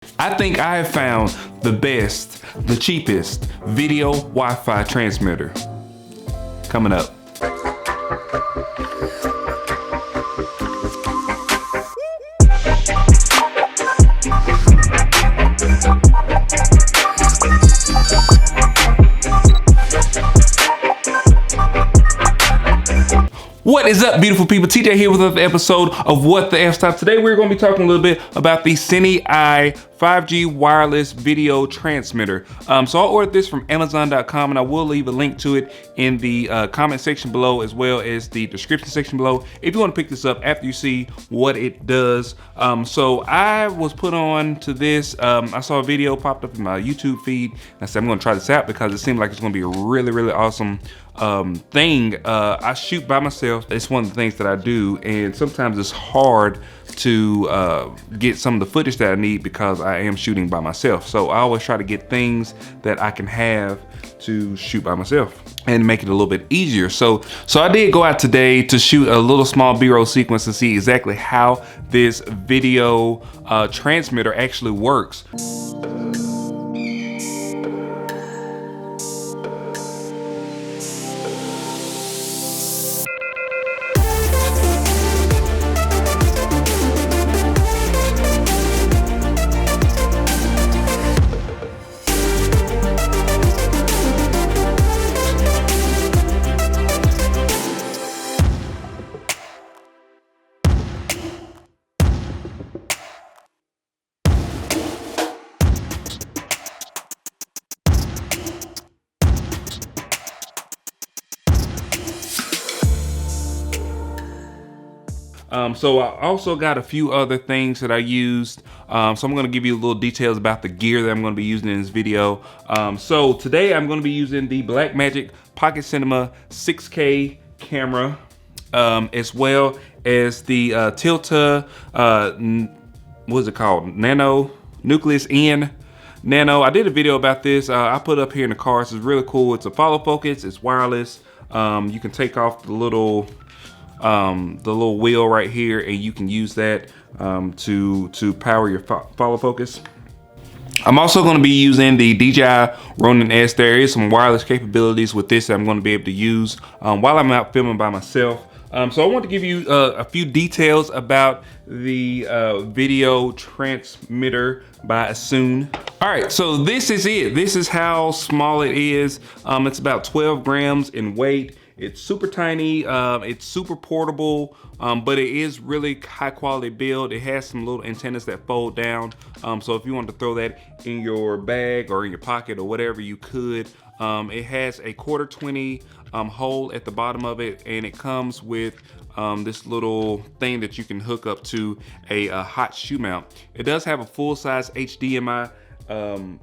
I think I have found the best, the cheapest video Wi-Fi transmitter. Coming up. What is up, beautiful people? TJ here with another episode of What the F Stop. Today we're going to be talking a little bit about the CineEye 5G wireless video transmitter. So I ordered this from Amazon.com, and I will leave a link to it in the comment section below, as well as the description section below, if you want to pick this up after you see what it does. So I was put on to this. I saw a video popped up in my YouTube feed, and I said I'm going to try this out because it seemed like it's going to be a really awesome thing. I shoot by myself. It's one of the things that I do, and sometimes it's hard to get some of the footage that I need because I am shooting by myself. So I always try to get things that I can have to shoot by myself and make it a little bit easier. So I did go out today to shoot a little small B-roll sequence to see exactly how this video transmitter actually works. So I also got a few other things that I used. So I'm gonna give you a little details about the gear that I'm gonna be using in this video. So today I'm gonna be using the Blackmagic Pocket Cinema 6K camera, as well as the Tilta, what is it called? Nano Nucleus N Nano. I did a video about this. I put it up here in the car. This is really cool. It's a follow focus. It's wireless. You can take off the little wheel right here, and you can use that to power your follow focus. I'm also going to be using the DJI Ronin S. There is some wireless capabilities with this that I'm going to be able to use while I'm out filming by myself. So I want to give you a few details about the video transmitter by Asun. All right, so this is it. This is how small it is. It's about 12 grams in weight. It's super tiny, it's super portable, but it is really high quality build. It has some little antennas that fold down. So if you want to throw that in your bag or in your pocket or whatever, you could. It has a 1/4-20 hole at the bottom of it, and it comes with this little thing that you can hook up to a hot shoe mount. It does have a full-size HDMI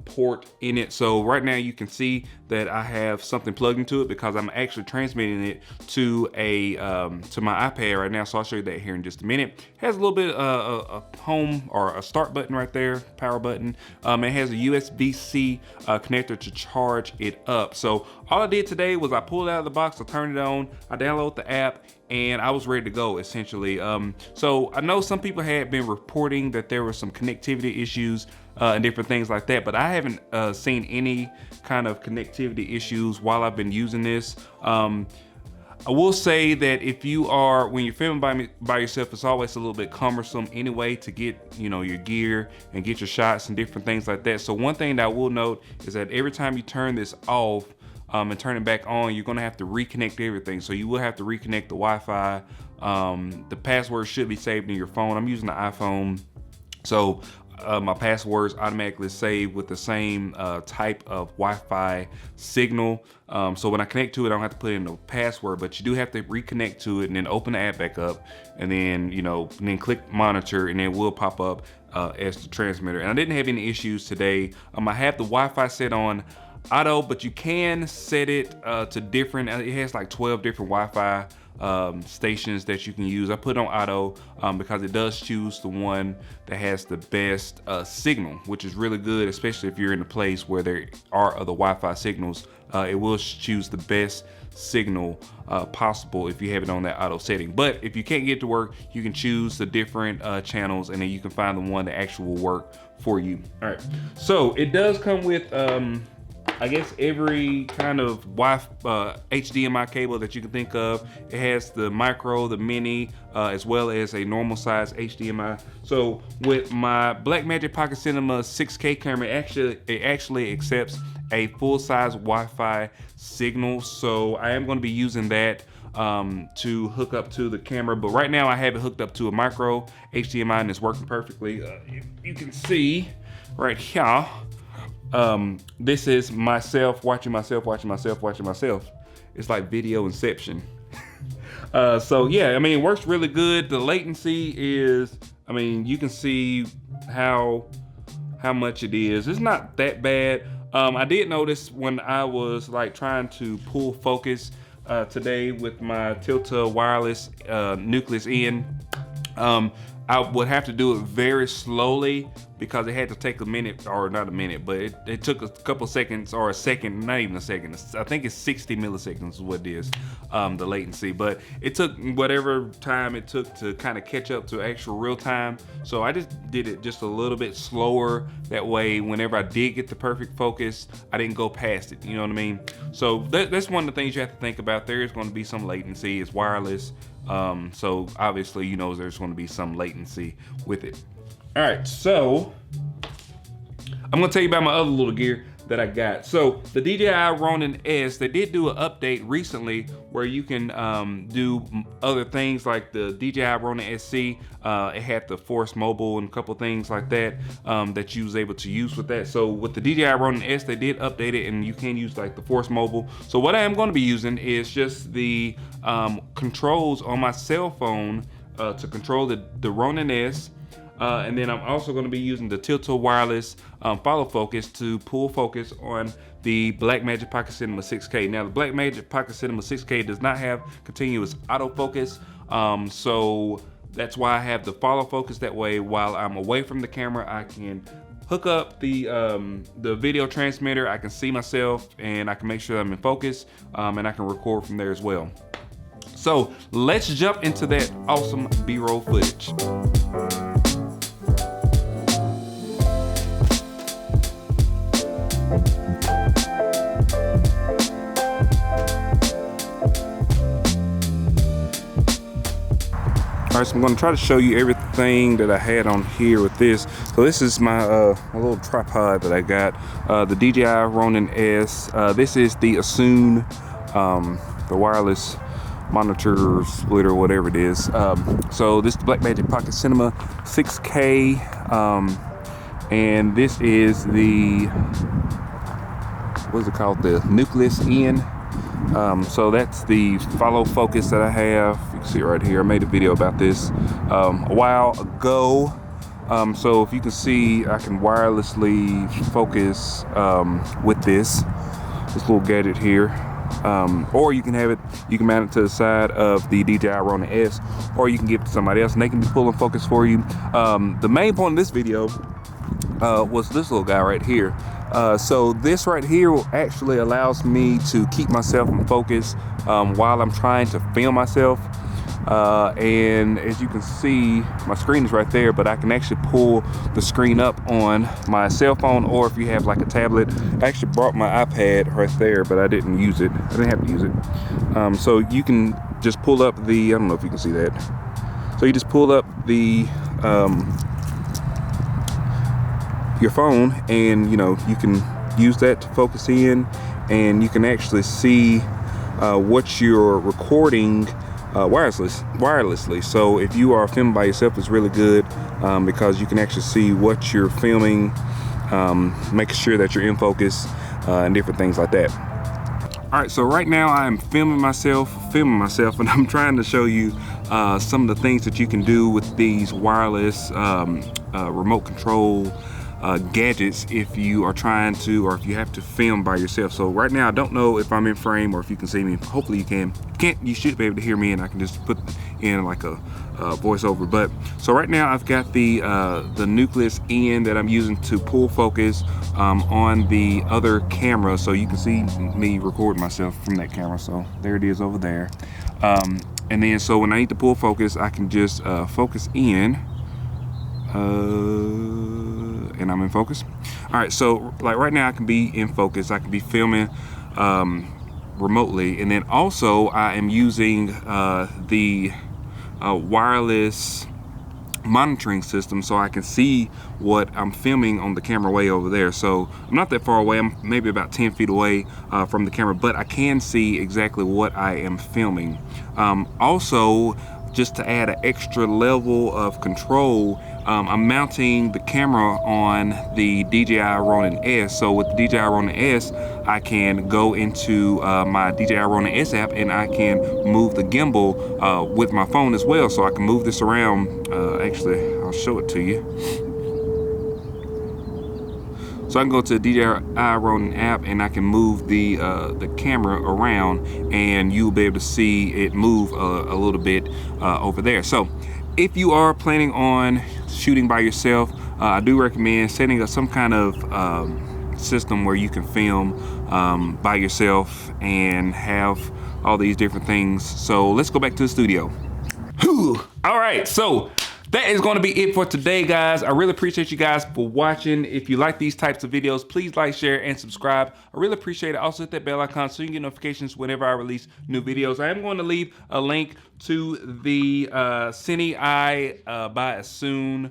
port in it. So right now you can see that I have something plugged into it because I'm actually transmitting it to my iPad right now. So I'll show you that here in just a minute. It has a little bit a home or a start button right there, power button. It has a USB-C connector to charge it up. So all I did today was I pulled it out of the box, I turned it on, I downloaded the app, and I was ready to go essentially. So I know some people had been reporting that there were some connectivity issues and different things like that, but I haven't seen any kind of connectivity issues while I've been using this. I will say that if you are, when you're filming by yourself, it's always a little bit cumbersome anyway to get, you know, your gear and get your shots and different things like that. So one thing that I will note is that every time you turn this off and turn it back on, you're gonna have to reconnect everything. So you will have to reconnect the Wi-Fi. The password should be saved in your phone. I'm using the iPhone, so my passwords automatically save with the same type of Wi-Fi signal. So when I connect to it, I don't have to put in no password, but you do have to reconnect to it and then open the app back up, and then, you know, and then click monitor, and it will pop up as the transmitter. And I didn't have any issues today. I have the Wi-Fi set on auto, but you can set it to different. It has like 12 different Wi-Fi stations that you can use. I put it on auto because it does choose the one that has the best signal, which is really good, especially if you're in a place where there are other Wi-Fi signals. It will choose the best signal possible if you have it on that auto setting. But if you can't get it to work, you can choose the different channels, and then you can find the one that actually will work for you. All right, so it does come with I guess every kind of HDMI cable that you can think of. It has the micro, the mini, as well as a normal size HDMI. So with my Blackmagic Pocket Cinema 6K camera, it actually accepts a full-size Wi-Fi signal. So I am going to be using that to hook up to the camera. But right now I have it hooked up to a micro HDMI and it's working perfectly. You can see right here. This is myself watching myself. It's like video inception. So yeah, I mean, it works really good. The latency is, I mean, you can see how much it is. It's not that bad. I did notice when I was like trying to pull focus today with my Tilta wireless nucleus in, I would have to do it very slowly because it had to take a minute, or not a minute, but it took a couple seconds, or a second, not even a second. I think it's 60 milliseconds is what it is, the latency. But it took whatever time it took to kind of catch up to actual real time. So I just did it just a little bit slower. That way, whenever I did get the perfect focus, I didn't go past it, you know what I mean? So that's one of the things you have to think about. There is going to be some latency. It's wireless. So obviously, you know, there's going to be some latency with it. All right, so I'm gonna tell you about my other little gear that I got. So the DJI Ronin S, they did do an update recently where you can do other things like the DJI Ronin SC. It had the Force Mobile and a couple things like that that you was able to use with that. So with the DJI Ronin S, they did update it and you can use like the Force Mobile. So what I am going to be using is just the controls on my cell phone to control the Ronin S. And then I'm also going to be using the Tilta wireless follow focus to pull focus on the Blackmagic Pocket Cinema 6K. Now the Blackmagic Pocket Cinema 6K does not have continuous autofocus, so that's why I have the follow focus. That way, while I'm away from the camera, I can hook up the video transmitter. I can see myself and I can make sure I'm in focus, and I can record from there as well. So let's jump into that awesome B-roll footage. All right, so I'm going to try to show you everything that I had on here with this. So this is my little tripod that I got, the DJI Ronin S. This is the Asun, the wireless monitor splitter, whatever it is. So this is the Blackmagic Pocket Cinema 6K, and this is the, what is it called, the Nucleus N. So that's the follow focus that I have. You can see it right here. I made a video about this a while ago. So if you can see, I can wirelessly focus with this little gadget here. Or you can have it, you can mount it to the side of the DJI Ronin S, or you can give it to somebody else and they can be pulling focus for you. The main point of this video was this little guy right here. So this right here actually allows me to keep myself in focus while I'm trying to film myself. And as you can see, my screen is right there, but I can actually pull the screen up on my cell phone, or if you have like a tablet. I actually brought my iPad right there, but I didn't use it. I didn't have to use it. So you can just pull up the, I don't know if you can see that. So you just pull up the your phone, and you know, you can use that to focus in, and you can actually see what you're recording wirelessly. So if you are filming by yourself, it's really good because you can actually see what you're filming, making sure that you're in focus, and different things like that. All right, so right now I'm filming myself, and I'm trying to show you some of the things that you can do with these wireless remote control gadgets if you are trying to, or if you have to film by yourself. So right now I don't know if I'm in frame or if you can see me. Hopefully you can. If you can't, you should be able to hear me, and I can just put in like a voiceover. But so right now I've got the nucleus in that I'm using to pull focus on the other camera, so you can see me record myself from that camera. So there it is over there. And then so when I need to pull focus, I can just focus in, and I'm in focus. All right, so like right now I can be in focus. I can be filming remotely, and then also I am using the wireless monitoring system, so I can see what I'm filming on the camera way over there. So I'm not that far away. I'm maybe about 10 feet away from the camera, but I can see exactly what I am filming. Also, just to add an extra level of control, I'm mounting the camera on the DJI Ronin S. So with the DJI Ronin S, I can go into my DJI Ronin S app, and I can move the gimbal with my phone as well. So I can move this around. Actually, I'll show it to you. So I can go to the DJI Ronin app, and I can move the camera around, and you'll be able to see it move a little bit over there. So if you are planning on shooting by yourself, I do recommend setting up some kind of system where you can film by yourself and have all these different things. So let's go back to the studio. Whew. All right, so that is going to be it for today, guys. I really appreciate you guys for watching. If you like these types of videos, please like, share, and subscribe. I really appreciate it. Also hit that bell icon so you can get notifications whenever I release new videos. I am going to leave a link to the CineEye by Asun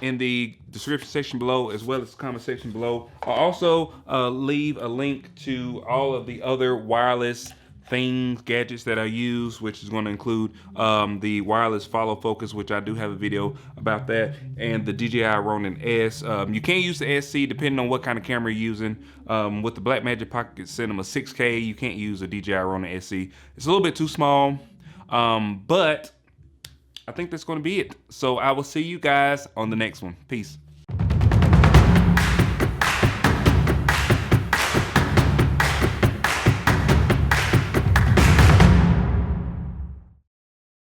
in the description section below, as well as the comment section below. I'll also leave a link to all of the other wireless gadgets that I use, which is going to include the wireless follow focus, which I do have a video about that, and the DJI Ronin S. You can use the SC depending on what kind of camera you're using. With the Blackmagic Pocket Cinema 6K, you can't use a DJI Ronin SC. It's a little bit too small, but I think that's going to be it. So I will see you guys on the next one. Peace.